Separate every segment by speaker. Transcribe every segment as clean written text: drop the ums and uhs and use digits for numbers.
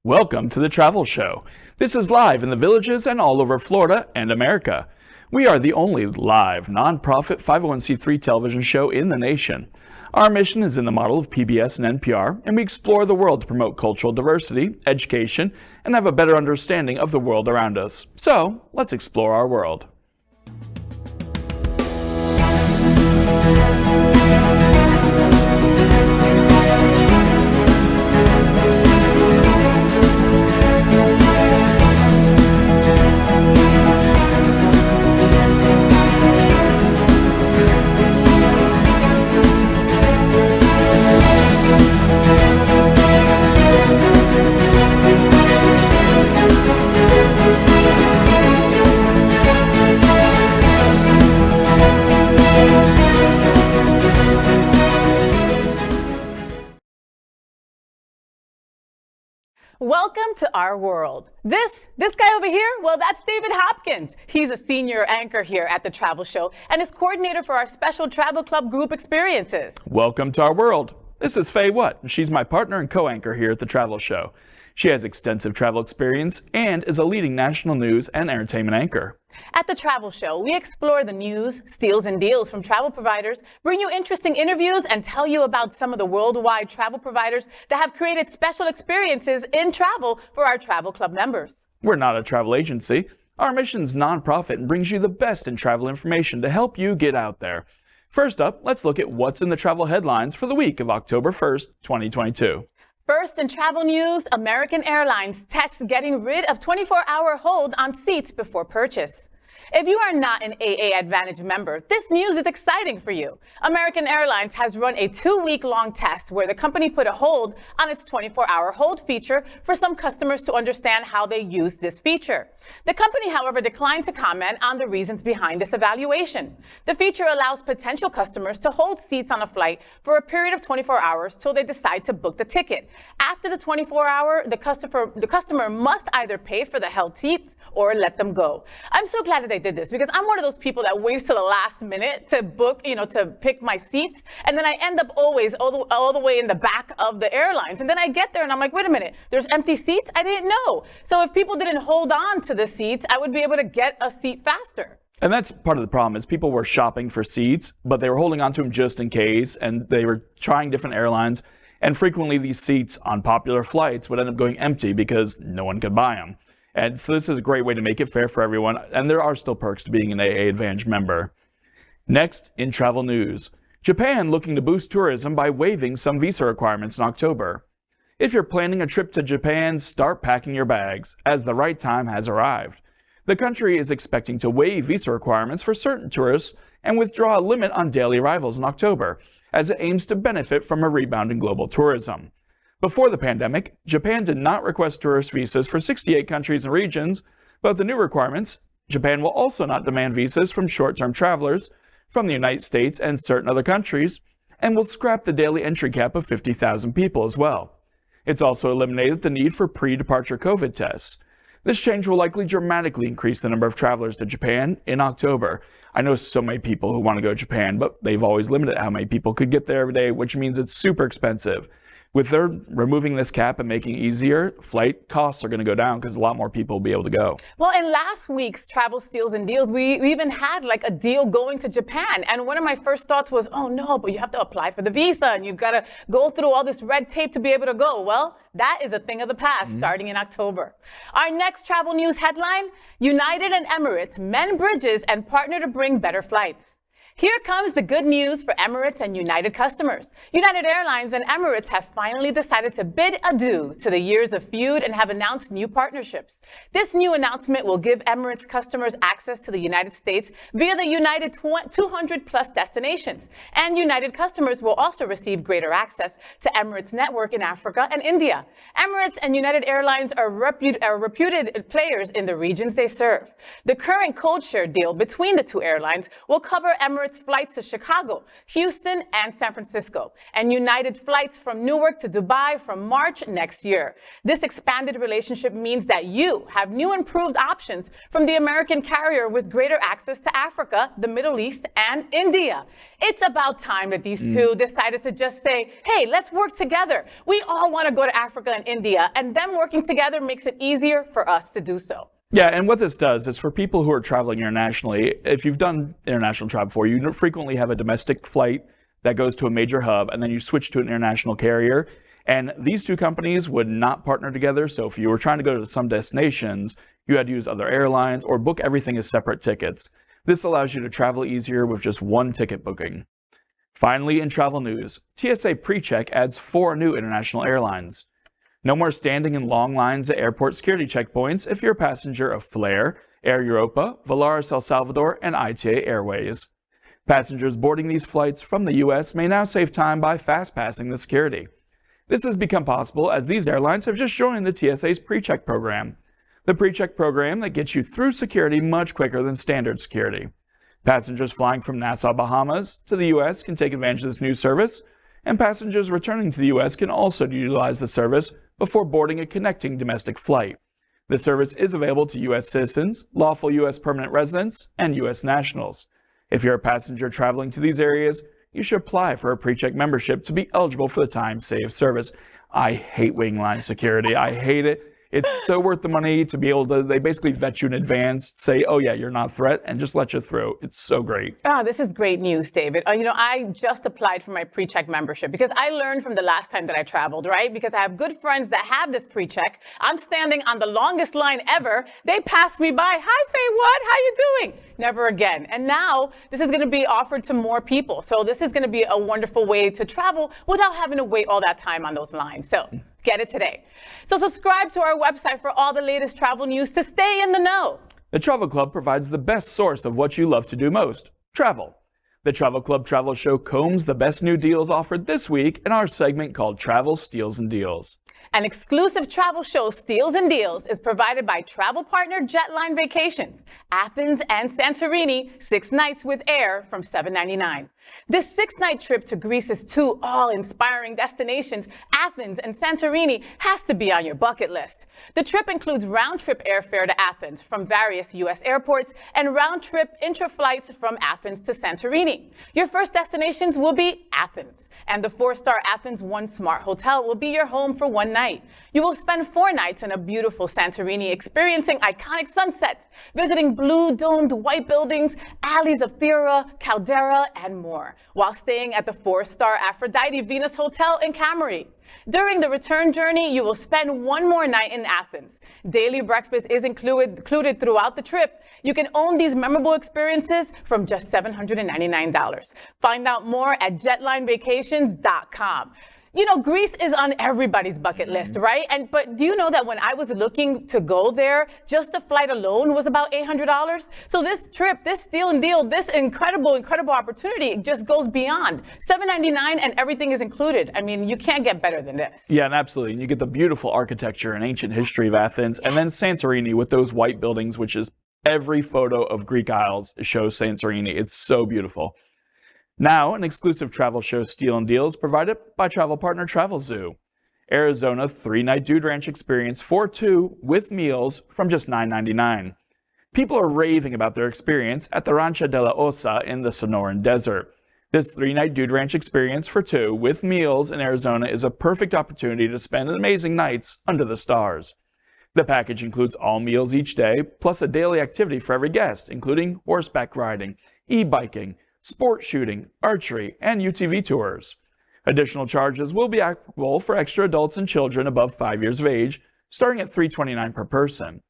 Speaker 1: Welcome to the Travel Show. This is live in the villages and all over Florida and America. We are the only live, nonprofit 501c3 television show in the nation. Our mission is in the model of PBS and NPR, and we explore the world to promote cultural diversity, education, and have a better understanding of the world around us. So, let's explore our world.
Speaker 2: Welcome to our world. This guy over here, well, that's David Hopkins. He's a senior anchor here at the Travel Show and is coordinator for our special Travel Club group experiences.
Speaker 1: Welcome to our world. This is Faye Watt. She's my partner and co-anchor here at the Travel Show. She has extensive travel experience and is a leading national news and entertainment anchor.
Speaker 2: At the Travel Show, we explore the news, steals, and deals from travel providers, bring you interesting interviews, and tell you about some of the worldwide travel providers that have created special experiences in travel for our Travel Club members.
Speaker 1: We're not a travel agency. Our mission's nonprofit and brings you the best in travel information to help you get out there. First up, let's look at what's in the travel headlines for the week of October 1st, 2022.
Speaker 2: First, in travel news, American Airlines tests getting rid of 24-hour hold on seats before purchase. If you are not an AA Advantage member, this news is exciting for you. American Airlines has run a 2-week-long test where the company put a hold on its 24-hour hold feature for some customers to understand how they use this feature. The company, however, declined to comment on the reasons behind this evaluation. The feature allows potential customers to hold seats on a flight for a period of 24 hours till they decide to book the ticket. After the 24-hour, the customer must either pay for the held seats or let them go. I'm so glad that they did this because I'm one of those people that waits till the last minute to book, to pick my seats. And then I end up always all the way in the back of the airlines. And then I get there and I'm like, wait a minute, there's empty seats? I didn't know. So if people didn't hold on to the seats, I would be able to get a seat faster.
Speaker 1: And that's part of the problem is people were shopping for seats, but they were holding on to them just in case, and they were trying different airlines. And frequently these seats on popular flights would end up going empty because no one could buy them. And so this is a great way to make it fair for everyone, and there are still perks to being an AA Advantage member. Next, in travel news, Japan looking to boost tourism by waiving some visa requirements in October. If you're planning a trip to Japan, start packing your bags, as the right time has arrived. The country is expecting to waive visa requirements for certain tourists and withdraw a limit on daily arrivals in October, as it aims to benefit from a rebound in global tourism. Before the pandemic, Japan did not request tourist visas for 68 countries and regions, but the new requirements, Japan will also not demand visas from short-term travelers from the United States and certain other countries, and will scrap the daily entry cap of 50,000 people as well. It's also eliminated the need for pre-departure COVID tests. This change will likely dramatically increase the number of travelers to Japan in October. I know so many people who want to go to Japan, but they've always limited how many people could get there every day, which means it's super expensive. With their removing this cap and making it easier, flight costs are going to go down because a lot more people will be able to go.
Speaker 2: Well, in last week's Travel Steals and Deals, we even had like a deal going to Japan. And one of my first thoughts was, oh no, but you have to apply for the visa and you've got to go through all this red tape to be able to go. Well, that is a thing of the past starting in October. Our next travel news headline, United and Emirates mend bridges and partner to bring better flights. Here comes the good news for Emirates and United customers. United Airlines and Emirates have finally decided to bid adieu to the years of feud and have announced new partnerships. This new announcement will give Emirates customers access to the United States via the United 200 plus destinations. And United customers will also receive greater access to Emirates network in Africa and India. Emirates and United Airlines are reputed players in the regions they serve. The current code share deal between the two airlines will cover Emirates Emirates flights to Chicago, Houston, and San Francisco, and United flights from Newark to Dubai from March next year. This expanded relationship means that you have new improved options from the American carrier with greater access to Africa, the Middle East, and India. It's about time that these two decided to just say, hey, let's work together. We all want to go to Africa and India, and them working together makes it easier for us to do so.
Speaker 1: Yeah, and what this does is for people who are traveling internationally, if you've done international travel before, you frequently have a domestic flight that goes to a major hub, and then you switch to an international carrier. And these two companies would not partner together. So if you were trying to go to some destinations, you had to use other airlines or book everything as separate tickets. This allows you to travel easier with just one ticket booking. Finally, in travel news, TSA PreCheck adds 4 new international airlines. No more standing in long lines at airport security checkpoints if you're a passenger of Flair, Air Europa, Volaris El Salvador, and ITA Airways. Passengers boarding these flights from the U.S. may now save time by fast-passing the security. This has become possible as these airlines have just joined the TSA's PreCheck program. The PreCheck program that gets you through security much quicker than standard security. Passengers flying from Nassau, Bahamas to the U.S. can take advantage of this new service, and passengers returning to the U.S. can also utilize the service before boarding a connecting domestic flight. The service is available to U.S. citizens, lawful U.S. permanent residents, and U.S. nationals. If you're a passenger traveling to these areas, you should apply for a PreCheck membership to be eligible for the time-saved service. I hate waiting line security. I hate it. It's so worth the money to be able to, they basically vet you in advance, say, oh yeah, you're not a threat, and just let you through. It's so great.
Speaker 2: Oh, this is great news, David. I just applied for my PreCheck membership because I learned from the last time that I traveled, right? Because I have good friends that have this PreCheck. I'm standing on the longest line ever. They passed me by. Hi, Faye, what? How you doing? Never again. And now this is going to be offered to more people. So this is going to be a wonderful way to travel without having to wait all that time on those lines. So get it today. So subscribe to our website for all the latest travel news to stay in the know.
Speaker 1: The Travel Club provides the best source of what you love to do most, travel. The Travel Club Travel Show combs the best new deals offered this week in our segment called Travel Steals and Deals.
Speaker 2: An exclusive travel show, Steals and Deals, is provided by travel partner Jetline Vacations, Athens and Santorini, 6 nights with air from $7.99. This 6-night trip to Greece's 2 awe-inspiring destinations, Athens and Santorini, has to be on your bucket list. The trip includes round-trip airfare to Athens from various U.S. airports and round-trip intra-flights from Athens to Santorini. Your first destinations will be Athens, and the 4-star Athens One Smart Hotel will be your home for 1 night. You will spend 4 nights in a beautiful Santorini experiencing iconic sunsets, visiting blue-domed white buildings, alleys of Thera, Caldera, and more, while staying at the 4-star Aphrodite Venus Hotel in Camry. During the return journey, you will spend 1 more night in Athens. Daily breakfast is included throughout the trip. You can own these memorable experiences from just $799. Find out more at jetlinevacations.com. You know, Greece is on everybody's bucket list, right? But do you know that when I was looking to go there, just the flight alone was about $800? So this trip, this steal and deal, this incredible opportunity just goes beyond. $799 and everything is included. I mean, you can't get better than this.
Speaker 1: Yeah, and absolutely. And you get the beautiful architecture and ancient history of Athens, and then Santorini with those white buildings, which is every photo of Greek Isles shows Santorini. It's so beautiful. Now, an exclusive travel show, Steal and Deals, provided by travel partner Travel Zoo. Arizona 3-night Dude Ranch experience for 2 with meals from just $9.99. People are raving about their experience at the Rancho de la Osa in the Sonoran Desert. This 3-night Dude Ranch experience for 2 with meals in Arizona is a perfect opportunity to spend amazing nights under the stars. The package includes all meals each day, plus a daily activity for every guest, including horseback riding, e-biking, sport shooting, archery, and UTV tours. Additional charges will be applicable for extra adults and children above 5 years of age, starting at $329 per person.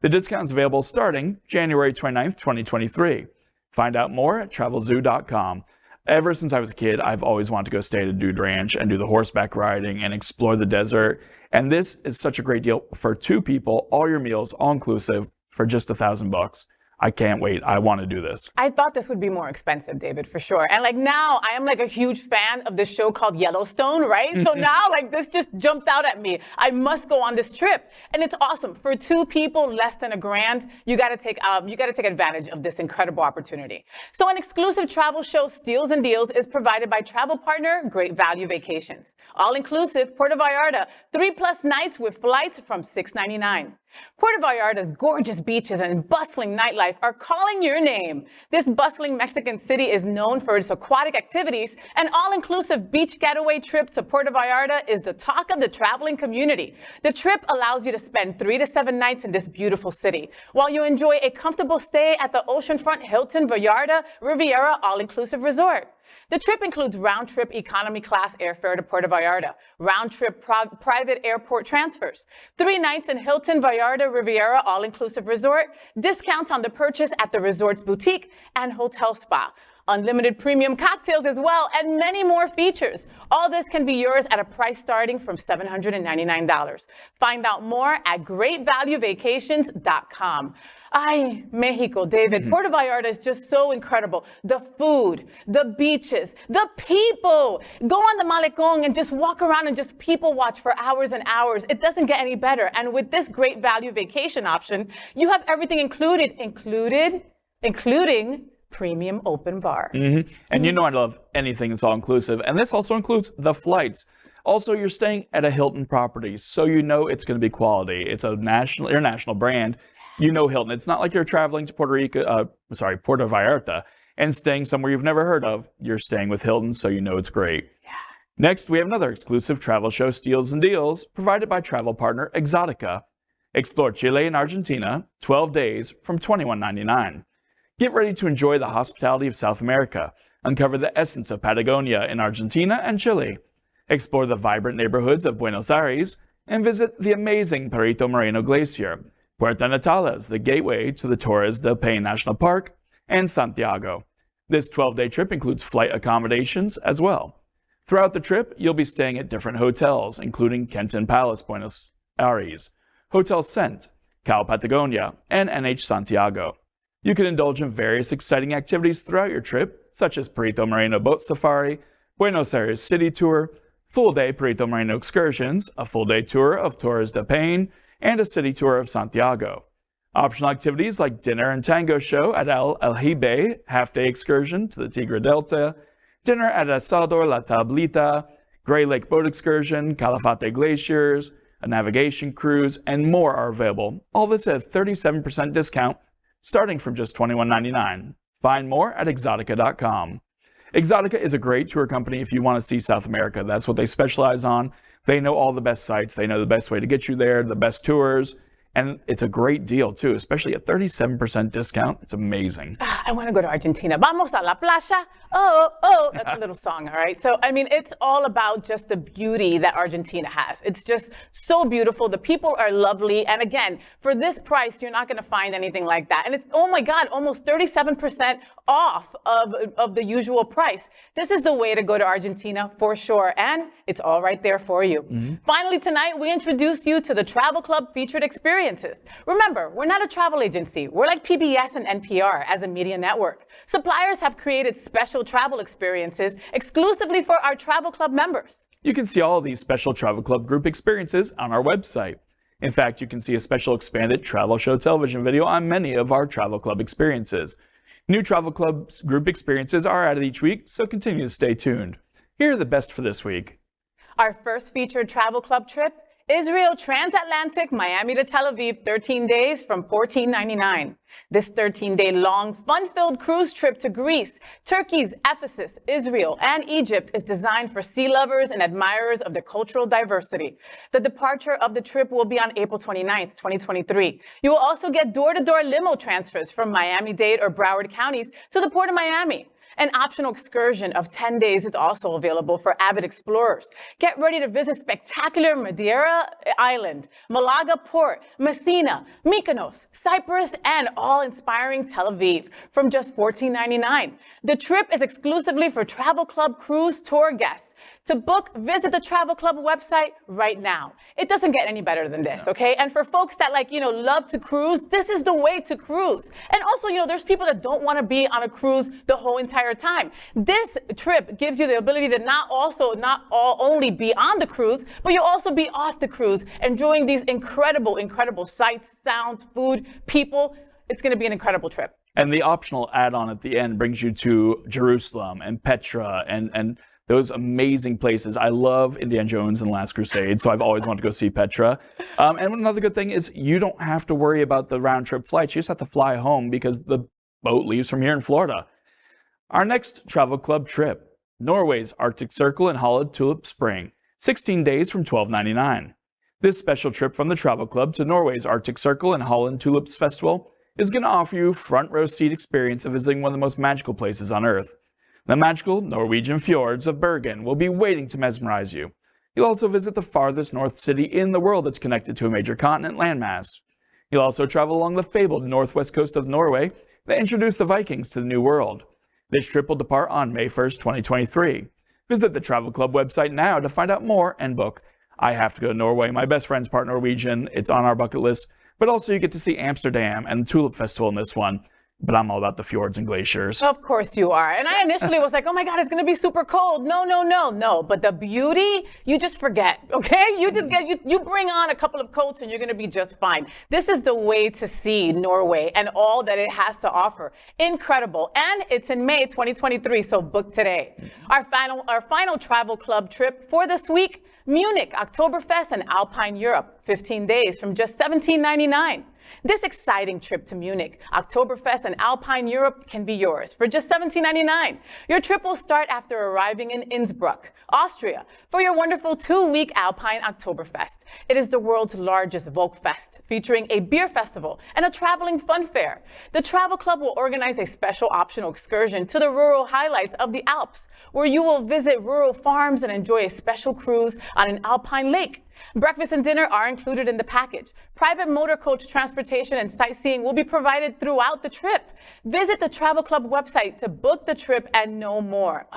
Speaker 1: The discount is available starting January 29th, 2023. Find out more at travelzoo.com. Ever since I was a kid, I've always wanted to go stay at a dude ranch and do the horseback riding and explore the desert. And this is such a great deal for 2 people, all your meals, all inclusive, for just $1,000. I can't wait. I want to do this.
Speaker 2: I thought this would be more expensive, David, for sure. And like now I am like a huge fan of this show called Yellowstone, right? So now like this just jumped out at me. I must go on this trip. And it's awesome. For two people, less than $1,000, you got to take advantage of this incredible opportunity. So an exclusive travel show, Steals and Deals, is provided by travel partner Great Value Vacations. All-inclusive, Puerto Vallarta, 3+ nights with flights from $6.99. Puerto Vallarta's gorgeous beaches and bustling nightlife are calling your name. This bustling Mexican city is known for its aquatic activities. An all-inclusive beach getaway trip to Puerto Vallarta is the talk of the traveling community. The trip allows you to spend 3 to 7 nights in this beautiful city, while you enjoy a comfortable stay at the oceanfront Hilton Vallarta Riviera all-inclusive resort. The trip includes round-trip economy class airfare to Puerto Vallarta, round-trip private airport transfers, 3 nights in Hilton Vallarta Riviera all-inclusive resort, discounts on the purchase at the resort's boutique and hotel spa, unlimited premium cocktails as well, and many more features. All this can be yours at a price starting from $799. Find out more at greatvaluevacations.com. Ay, Mexico, David. Puerto Vallarta is just so incredible. The food, the beaches, the people. Go on the Malecón and just walk around and just people watch for hours and hours. It doesn't get any better. And with this Great Value Vacation option, you have everything including premium open bar.
Speaker 1: And you know I love anything that's all-inclusive. And this also includes the flights. Also, you're staying at a Hilton property, so you know it's going to be quality. It's a international brand. You know Hilton. It's not like you're traveling to Puerto Vallarta and staying somewhere you've never heard of. You're staying with Hilton, so you know it's great.
Speaker 2: Yeah.
Speaker 1: Next, we have another exclusive travel show, Steals and Deals, provided by travel partner Exotica. Explore Chile and Argentina, 12 days from $21.99. Get ready to enjoy the hospitality of South America. Uncover the essence of Patagonia in Argentina and Chile. Explore the vibrant neighborhoods of Buenos Aires and visit the amazing Perito Moreno Glacier, Puerto Natales, the gateway to the Torres del Paine National Park, and Santiago. This 12-day trip includes flight accommodations as well. Throughout the trip, you'll be staying at different hotels, including Kenton Palace, Buenos Aires, Hotel Cent, Cal Patagonia, and NH Santiago. You can indulge in various exciting activities throughout your trip, such as Perito Moreno Boat Safari, Buenos Aires City Tour, full-day Perito Moreno excursions, a full-day tour of Torres del Paine, and a city tour of Santiago. Optional activities like dinner and tango show at El Aljibe, half-day excursion to the Tigre Delta, dinner at Asador La Tablita, Gray Lake boat excursion, Calafate glaciers, a navigation cruise, and more are available. All this at a 37% discount, starting from just $21.99. Find more at exotica.com. Exotica is a great tour company if you want to see South America. That's what they specialize on. They know all the best sites. They know the best way to get you there, the best tours. And it's a great deal, too, especially a 37% discount. It's amazing.
Speaker 2: I want to go to Argentina. Vamos a la playa. Oh, oh. That's a little song, all right? So, I mean, it's all about just the beauty that Argentina has. It's just so beautiful. The people are lovely. And again, for this price, you're not going to find anything like that. And it's, oh my God, almost 37% off of the usual price. This is the way to go to Argentina for sure. And it's all right there for you. Finally, tonight, we introduce you to the Travel Club featured experiences. Remember, we're not a travel agency. We're like PBS and NPR as a media network. Suppliers have created special travel experiences exclusively for our Travel Club members.
Speaker 1: You can see all of these special Travel Club group experiences on our website. In fact, you can see a special expanded travel show television video on many of our Travel Club experiences. New Travel Club group experiences are added each week, so continue to stay tuned. Here are the best for this week.
Speaker 2: Our first featured Travel Club trip, Israel Transatlantic, Miami to Tel Aviv, 13 days from $14.99. This 13-day long, fun-filled cruise trip to Greece, Turkey's Ephesus, Israel, and Egypt is designed for sea lovers and admirers of the cultural diversity. The departure of the trip will be on April 29th, 2023. You will also get door-to-door limo transfers from Miami-Dade or Broward counties to the Port of Miami. An optional excursion of 10 days is also available for avid explorers. Get ready to visit spectacular Madeira Island, Malaga Port, Messina, Mykonos, Cyprus, and awe-inspiring Tel Aviv from just $14.99. The trip is exclusively for Travel Club cruise tour guests. To book, visit the Travel Club website right now. It doesn't get any better than this, okay? And for folks that love to cruise, this is the way to cruise. And also, there's people that don't want to be on a cruise the whole entire time. This trip gives you the ability to not only be on the cruise, but you'll also be off the cruise, enjoying these incredible sights, sounds, food, people. It's going to be an incredible trip.
Speaker 1: And the optional add-on at the end brings you to Jerusalem and Petra and those amazing places. I love Indiana Jones and Last Crusade, so I've always wanted to go see Petra. And another good thing is you don't have to worry about the round-trip flights. You just have to fly home because the boat leaves from here in Florida. Our next Travel Club trip, Norway's Arctic Circle and Holland Tulip Spring, 16 days from $12.99. This special trip from the Travel Club to Norway's Arctic Circle and Holland Tulips Festival is going to offer you front-row seat experience of visiting one of the most magical places on Earth. The magical Norwegian fjords of Bergen will be waiting to mesmerize you. You'll also visit the farthest north city in the world that's connected to a major continent landmass. You'll also travel along the fabled northwest coast of Norway that introduced the Vikings to the New World. This trip will depart on May 1st, 2023. Visit the Travel Club website now to find out more and book. I have to go to Norway. My best friend's part Norwegian. It's on our bucket list. But also you get to see Amsterdam and the Tulip Festival in this one. But I'm all about the fjords and glaciers.
Speaker 2: Of course you are. And I initially was like, oh my God, it's going to be super cold. No. But the beauty, you just forget, okay? You just you bring on a couple of coats and you're going to be just fine. This is the way to see Norway and all that it has to offer. Incredible. And it's in May 2023, so book today. Our final Travel Club trip for this week, Munich Oktoberfest and Alpine Europe, 15 days from just $17.99. This exciting trip to Munich, Oktoberfest, and Alpine Europe can be yours for just $17.99. Your trip will start after arriving in Innsbruck, Austria, for your wonderful 2-week Alpine Oktoberfest. It is the world's largest Volksfest, featuring a beer festival and a traveling fun fair. The Travel Club will organize a special optional excursion to the rural highlights of the Alps, where you will visit rural farms and enjoy a special cruise on an alpine lake. Breakfast and dinner are included in the package. Private motor coach transportation and sightseeing will be provided throughout the trip. Visit the Travel Club website to book the trip and know more.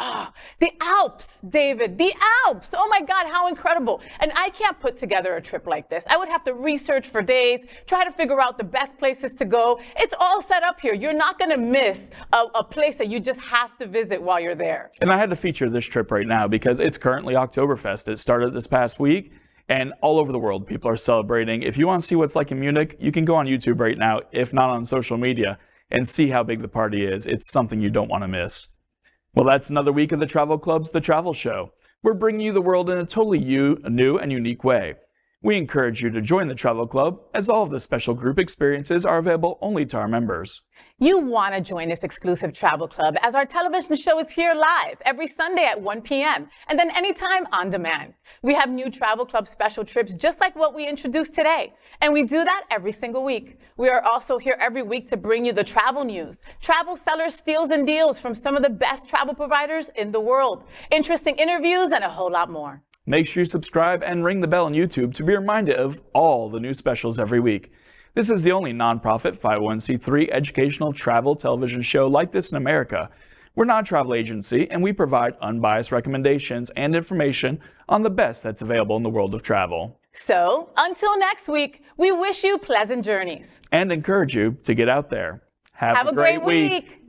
Speaker 2: The Alps, David, the Alps. Oh my God, how incredible. And I can't put together a trip like this. I would have to research for days, try to figure out the best places to go. It's all set up here. You're not going to miss a place that you just have to visit while you're there.
Speaker 1: And I had to feature this trip right now because it's currently Oktoberfest. It started this past week. And all over the world, people are celebrating. If you want to see what's like in Munich, you can go on YouTube right now, if not on social media, and see how big the party is. It's something you don't want to miss. Well, that's another week of the Travel Club's The Travel Show. We're bringing you the world in a totally new and unique way. We encourage you to join the Travel Club, as all of the special group experiences are available only to our members.
Speaker 2: You want to join this exclusive Travel Club, as our television show is here live every Sunday at 1 p.m. and then anytime on demand. We have new Travel Club special trips just like what we introduced today, and we do that every single week. We are also here every week to bring you the travel news, travel sellers, steals, and deals from some of the best travel providers in the world, interesting interviews, and a whole lot more.
Speaker 1: Make sure you subscribe and ring the bell on YouTube to be reminded of all the new specials every week. This is the only nonprofit 501c3 educational travel television show like this in America. We're not a travel agency, and we provide unbiased recommendations and information on the best that's available in the world of travel.
Speaker 2: So, until next week, we wish you pleasant journeys.
Speaker 1: And encourage you to get out there. Have
Speaker 2: a great week.